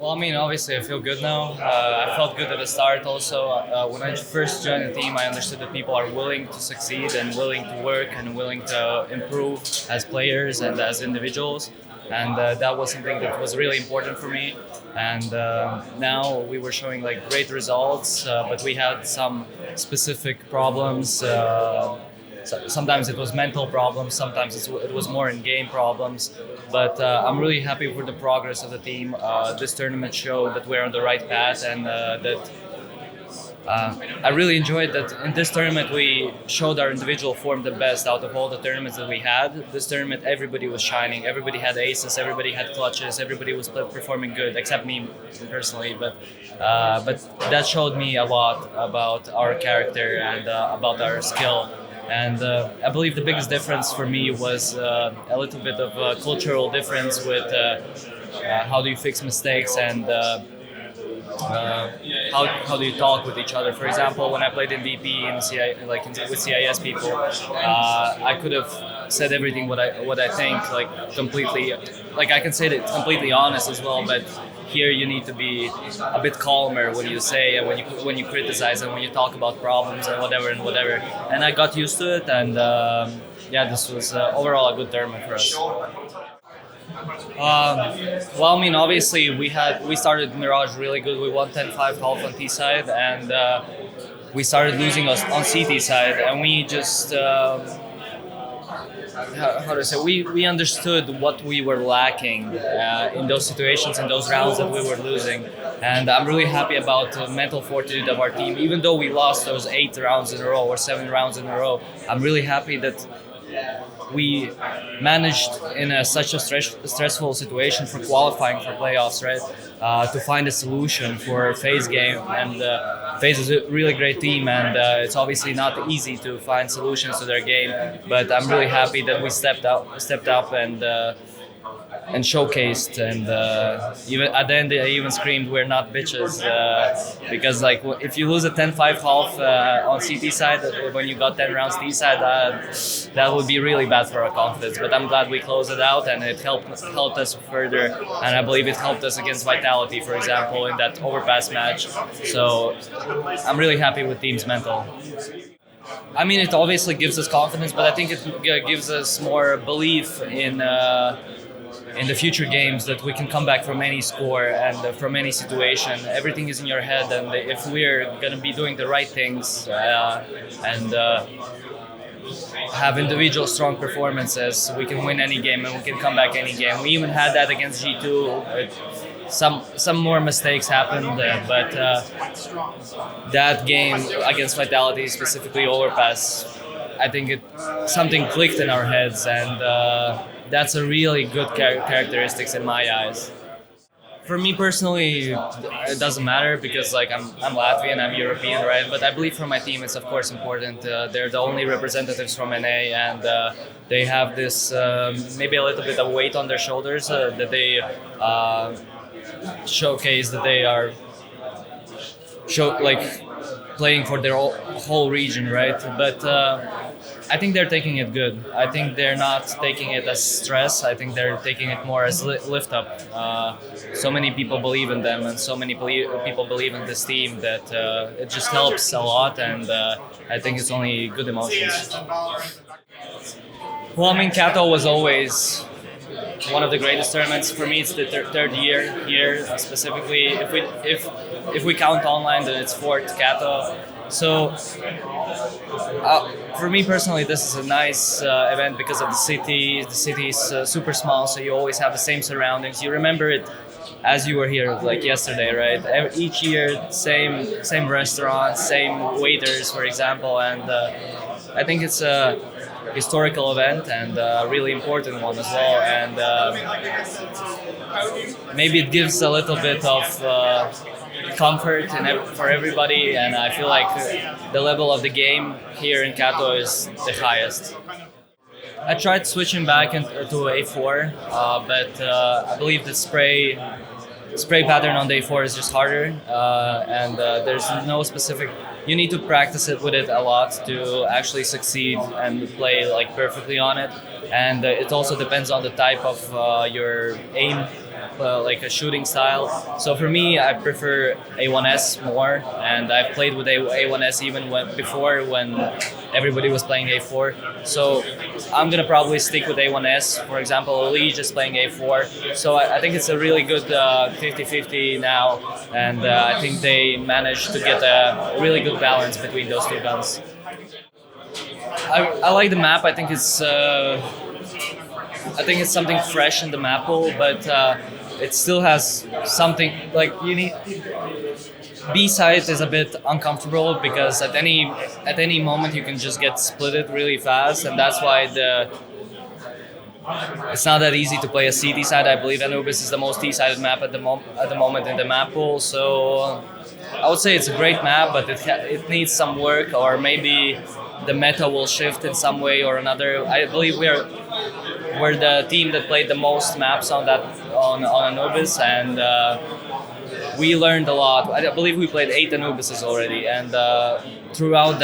Well, I mean, obviously, I feel good now. I felt good at the start also. When I first joined the team, I understood that people are willing to succeed and willing to work and willing to improve as players and as individuals. And that was something that was really important for me. And now we were showing like great results, but we had some specific problems. Sometimes it was mental problems, sometimes it was more in-game problems. But I'm really happy for the progress of the team. This tournament showed that we're on the right path, and that I really enjoyed that in this tournament we showed our individual form the best out of all the tournaments that we had. This tournament everybody was shining, everybody had aces, everybody had clutches, everybody was performing good except me personally. But that showed me a lot about our character and about our skill. And I believe the biggest difference for me was a little bit of a cultural difference with how do you fix mistakes and how do you talk with each other. For example, when I played in VP and with CIS people, I could have said everything what I think completely. I can say that completely honest as well, but here you need to be a bit calmer when you say and when you criticize and when you talk about problems and whatever. And I got used to it, and this was overall a good tournament for us. Well, I mean, obviously we started Mirage really good. We won 10-5 half on T side, and we started losing us on CT side, and we just. How to say, we understood what we were lacking in those situations, in those rounds that we were losing. And I'm really happy about the mental fortitude of our team. Even though we lost those 8 rounds in a row or 7 rounds in a row, I'm really happy that we managed in such a stressful situation for qualifying for playoffs, right? To find a solution for FaZe game, and FaZe is a really great team, and it's obviously not easy to find solutions to their game. But I'm really happy that we stepped up and showcased, and even at the end they even screamed, "We're not bitches," because if you lose a 10-5 half on CT side when you got 10 rounds T side, that would be really bad for our confidence. But I'm glad we closed it out, and it helped us further, and I believe it helped us against Vitality, for example, in that overpass match. So I'm really happy with team's mental. I mean, it obviously gives us confidence, but I think it gives us more belief in the future games, that we can come back from any score and from any situation. Everything is in your head, and if we're going to be doing the right things and have individual strong performances, we can win any game and we can come back any game. We even had that against G2. Some more mistakes happened, but that game against Vitality, specifically overpass, I think something clicked in our heads, and that's a really good characteristics in my eyes. For me personally, it doesn't matter because I'm Latvian, I'm European, right? But I believe for my team, it's of course important. They're the only representatives from NA, and they have this maybe a little bit of weight on their shoulders that they showcase that they are playing for their whole region, right? But I think they're taking it good. I think they're not taking it as stress. I think they're taking it more as lift up. So many people believe in them, and so many people believe in this team that it just helps a lot, and I think it's only good emotions. Well, I mean, Kato was always one of the greatest tournaments. For me, it's the third year here specifically. If we count online, then it's fourth Kato. So for me personally, this is a nice event because of the city. The city is super small, so you always have the same surroundings. You remember it as you were here yesterday, right? Each year, same restaurants, same waiters, for example, and I think it's a historical event and a really important one as well. And maybe it gives a little bit of comfort for everybody, and I feel like the level of the game here in Kato is the highest. I tried switching back to A4, but I believe the spray pattern on day 4 is just harder, and there's no specific. You need to practice it with it a lot to actually succeed and play perfectly on it, and it also depends on the type of your aim like a shooting style. So for me, I prefer A1S more, and I've played with A1S even before when everybody was playing A4. So I'm gonna probably stick with A1S. For example, Liege is playing A4. So I think it's a really good 50-50 now, and I think they managed to get a really good balance between those two guns. I like the map. I think it's something fresh in the map pool, but it still has something like you need. B side is a bit uncomfortable because at any moment you can just get splitted really fast, and that's why it's not that easy to play a CD side. I believe Anubis is the most T-sided map at the moment in the map pool. So I would say it's a great map, but it needs some work, or maybe the meta will shift in some way or another. I believe we're the team that played the most maps on Anubis, and we learned a lot. I believe we played 8 Anubises already, and throughout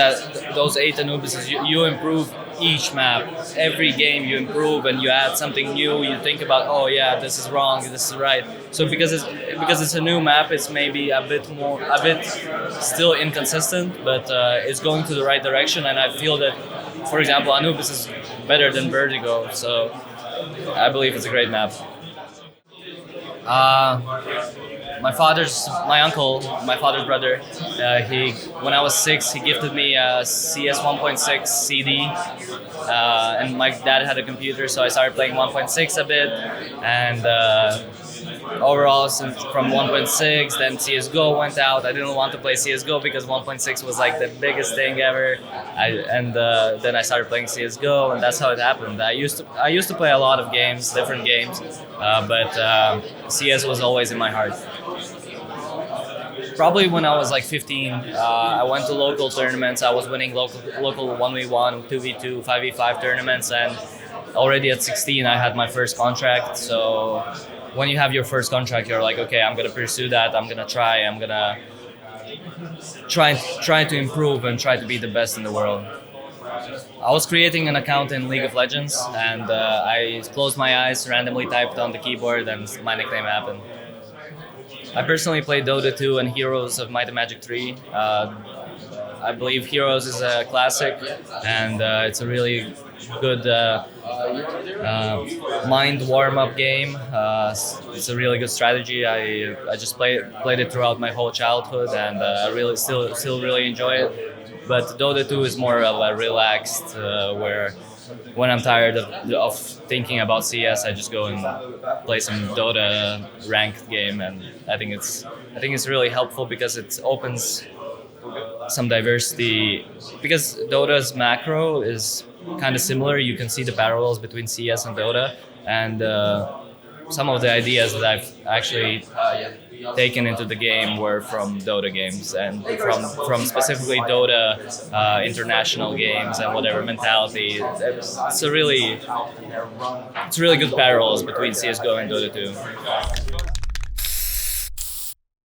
those 8 Anubises, you improve each map. Every game you improve and you add something new. You think about, oh yeah, this is wrong, this is right. So because it's a new map, it's maybe a bit still inconsistent, but it's going to the right direction. And I feel that, for example, Anubis is better than Vertigo, so I believe it's a great map. My father's brother, when I was 6, he gifted me a CS 1.6 CD, and my dad had a computer, so I started playing 1.6 a bit, and overall, from 1.6, then CSGO went out. I didn't want to play CSGO because 1.6 was like the biggest thing ever, then I started playing CSGO, and that's how it happened. I used to play a lot of games, different games, but CS was always in my heart. Probably when I was like 15, I went to local tournaments. I was winning local 1v1, 2v2, 5v5 tournaments, and already at 16 I had my first contract. So when you have your first contract, you're like, okay, I'm gonna pursue that. I'm gonna try to improve and try to be the best in the world. I was creating an account in League of Legends, and I closed my eyes, randomly typed on the keyboard, and my nickname happened. I personally played Dota 2 and Heroes of Might and Magic 3. I believe Heroes is a classic, and it's a really good mind warm-up game. It's a really good strategy. I just played it throughout my whole childhood, and I really still really enjoy it. But Dota 2 is more of a relaxed, where when I'm tired of thinking about CS, I just go and play some Dota ranked game, and I think it's really helpful because it opens some diversity. Because Dota's macro is kind of similar, you can see the parallels between CS and Dota, and some of the ideas that I've actually taken into the game were from Dota games, and from specifically Dota international games and whatever mentality. It's really good parallels between CSGO and Dota 2.